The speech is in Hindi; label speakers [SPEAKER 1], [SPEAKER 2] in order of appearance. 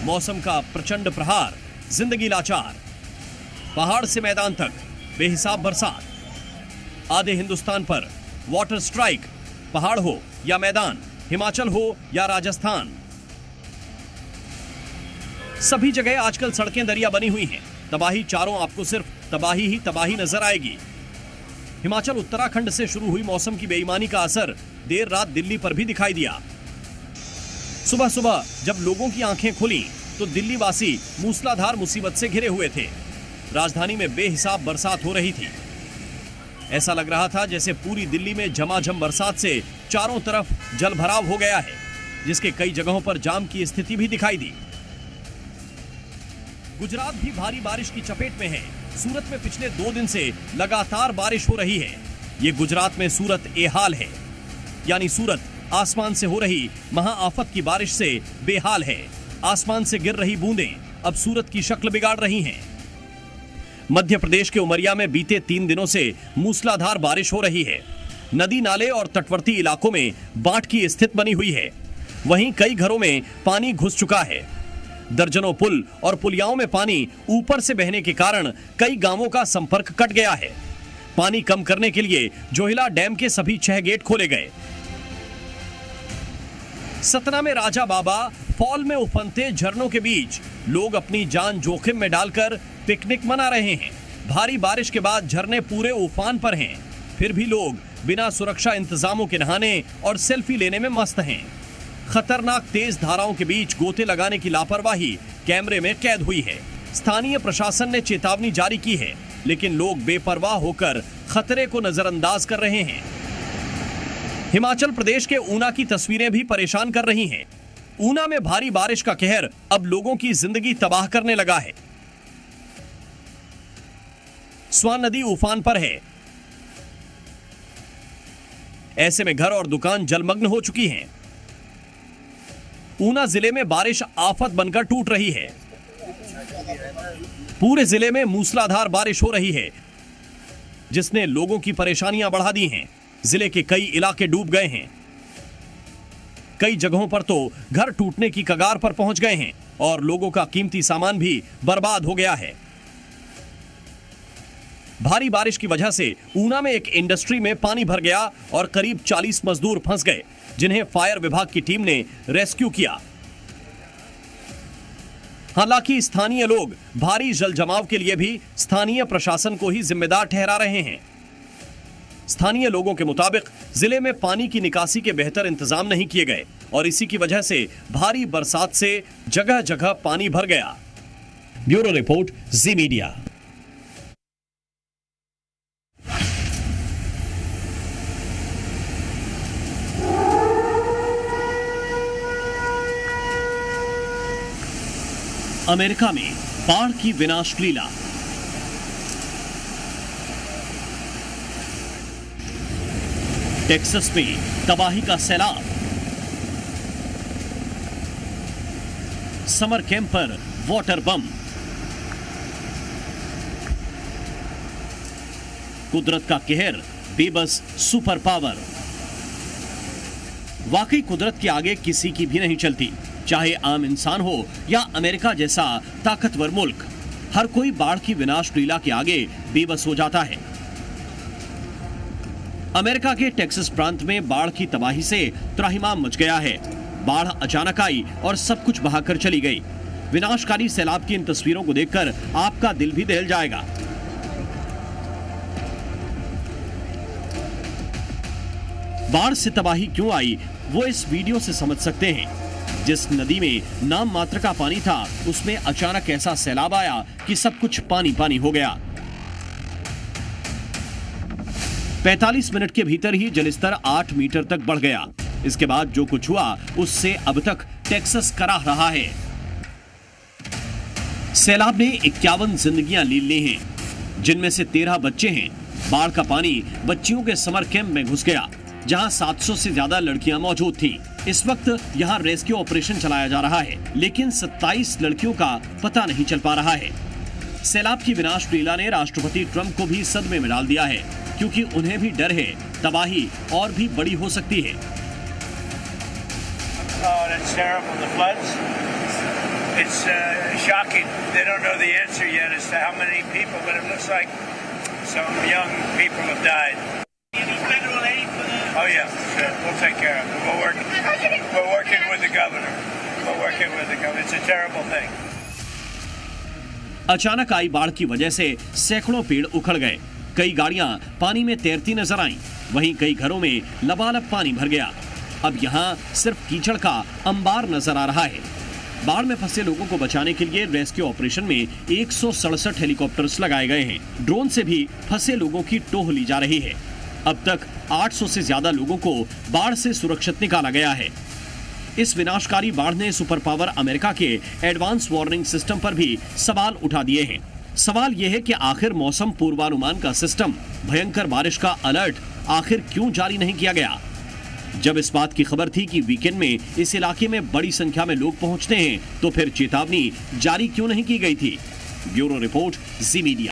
[SPEAKER 1] मौसम का प्रचंड प्रहार, जिंदगी लाचार। पहाड़ से मैदान तक बेहिसाब बरसात। आधे हिंदुस्तान पर वाटर स्ट्राइक। पहाड़ हो या मैदान, हिमाचल हो या राजस्थान, सभी जगह आजकल सड़कें दरिया बनी हुई हैं। तबाही चारों, आपको सिर्फ तबाही ही तबाही नजर आएगी। हिमाचल उत्तराखंड से शुरू हुई मौसम की बेईमानी का असर देर रात दिल्ली पर भी दिखाई दिया। सुबह सुबह जब लोगों की आंखें खुली तो दिल्ली वासी मूसलाधार मुसीबत से घिरे हुए थे। राजधानी में बेहिसाब बरसात हो रही थी। ऐसा लग रहा था जैसे पूरी दिल्ली में झमाझम बरसात से चारों तरफ जलभराव हो गया है, जिसके कई जगहों पर जाम की स्थिति भी दिखाई दी। गुजरात भी भारी बारिश की चपेट में है। सूरत में पिछले 2 दिन से लगातार बारिश हो रही है। ये गुजरात में सूरत ए हाल है, यानी सूरत आसमान से हो रही महाआफत की बारिश से बेहाल है। आसमान से गिर रही बूंदें अब सूरत की शक्ल बिगाड़ रही हैं। मध्य प्रदेश के उमरिया में बीते 3 दिनों से मूसलाधार बारिश हो रही है। नदी नाले और तटवर्ती इलाकों में बाढ़ की स्थिति बनी हुई है। वहीं कई घरों में पानी घुस चुका है। दर्जनों पुल और पुलियाओं में पानी ऊपर से बहने के कारण कई गांवों का संपर्क कट गया है। पानी कम करने के लिए जोहिला डैम के सभी 6 गेट खोले गए। सतना में राजा बाबा फॉल में उफनते झरनों के बीच लोग अपनी जान जोखिम में डालकर पिकनिक मना रहे हैं। भारी बारिश के बाद झरने पूरे उफान पर हैं, फिर भी लोग बिना सुरक्षा इंतजामों के नहाने और सेल्फी लेने में मस्त हैं। खतरनाक तेज धाराओं के बीच गोते लगाने की लापरवाही कैमरे में कैद हुई है। स्थानीय प्रशासन ने चेतावनी जारी की है, लेकिन लोग बेपरवाह होकर खतरे को नजरअंदाज कर रहे हैं। हिमाचल प्रदेश के ऊना की तस्वीरें भी परेशान कर रही हैं। ऊना में भारी बारिश का कहर अब लोगों की जिंदगी तबाह करने लगा है। स्वान नदी उफान पर है। ऐसे में घर और दुकान जलमग्न हो चुकी हैं। ऊना जिले में बारिश आफत बनकर टूट रही है। पूरे जिले में मूसलाधार बारिश हो रही है, जिसने लोगों की परेशानियां बढ़ा दी हैं। जिले के कई इलाके डूब गए हैं। कई जगहों पर तो घर टूटने की कगार पर पहुंच गए हैं और लोगों का कीमती सामान भी बर्बाद हो गया है। भारी बारिश की वजह से ऊना में एक इंडस्ट्री में पानी भर गया और करीब 40 मजदूर फंस गए, जिन्हें फायर विभाग की टीम ने रेस्क्यू किया। हालांकि स्थानीय लोग भारी जल जमाव के लिए भी स्थानीय प्रशासन को ही जिम्मेदार ठहरा रहे हैं। स्थानीय लोगों के मुताबिक जिले में पानी की निकासी के बेहतर इंतजाम नहीं किए गए और इसी की वजह से भारी बरसात से जगह जगह पानी भर गया। ब्यूरो रिपोर्ट, जी मीडिया। अमेरिका में बाढ़ की विनाश लीला। टेक्सास में तबाही का सैलाब। समर कैंप पर वाटर बम। कुदरत का कहर, बेबस सुपर पावर। वाकई कुदरत के आगे किसी की भी नहीं चलती, चाहे आम इंसान हो या अमेरिका जैसा ताकतवर मुल्क। हर कोई बाढ़ की विनाश लीला के आगे बेबस हो जाता है। अमेरिका के टेक्सास प्रांत में बाढ़ की तबाही से त्राहिमाम मच गया है। बाढ़ अचानक आई और सब कुछ बहाकर चली गई। विनाशकारी सैलाब की इन तस्वीरों को देखकर आपका दिल भी दहल जाएगा। बाढ़ से तबाही क्यों आई, वो इस वीडियो से समझ सकते हैं। जिस नदी में नाम मात्र का पानी था, उसमें अचानक ऐसा सैलाब आया कि सब कुछ पानी पानी हो गया। 45 मिनट के भीतर ही जलस्तर 8 मीटर तक बढ़ गया। इसके बाद जो कुछ हुआ, उससे अब तक टेक्सास कराह रहा है। सैलाब ने 51 जिंदगियां ली ली हैं, जिनमें से 13 बच्चे हैं। बाढ़ का पानी बच्चियों के समर कैंप में घुस गया, जहां 700 से ज्यादा लड़कियां मौजूद थीं। इस वक्त यहां रेस्क्यू ऑपरेशन चलाया जा रहा है, लेकिन 27 लड़कियों का पता नहीं चल पा रहा है। सैलाब की विनाश लीला ने राष्ट्रपति ट्रंप को भी सदमे में डाल दिया है, क्योंकि उन्हें भी डर है तबाही और भी बड़ी हो सकती है।
[SPEAKER 2] It's shocking. They don't know the answer yet as to how many people, but it looks like some young people have died. Any federal aid for the... Oh yeah, sure. We'll take care of it. We're working with the governor. We're working with the governor. It's a terrible thing.
[SPEAKER 1] अचानक आई बाढ़ की वजह से सैकड़ों पेड़ उखड़ गए, कई गाड़ियां पानी में तैरती नजर आईं, वहीं कई घरों में लबालब पानी भर गया। अब यहां सिर्फ कीचड़ का अंबार नजर आ रहा है। बाढ़ में फंसे लोगों को बचाने के लिए रेस्क्यू ऑपरेशन में 167 हेलीकॉप्टर्स लगाए गए हैं। ड्रोन से भी फंसे लोगों की टोह ली जा रही है। अब तक 800 से ज्यादा लोगों को बाढ़ से सुरक्षित निकाला गया है। इस विनाशकारी बाढ़ ने सुपर पावर अमेरिका के एडवांस वार्निंग सिस्टम पर भी सवाल उठा दिए हैं। सवाल यह है कि आखिर मौसम पूर्वानुमान का सिस्टम, भयंकर बारिश का अलर्ट आखिर क्यों जारी नहीं किया गया? जब इस बात की खबर थी कि वीकेंड में इस इलाके में बड़ी संख्या में लोग पहुंचते हैं, तो फिर चेतावनी जारी क्यों नहीं की गई थी? ब्यूरो रिपोर्ट, जी मीडिया।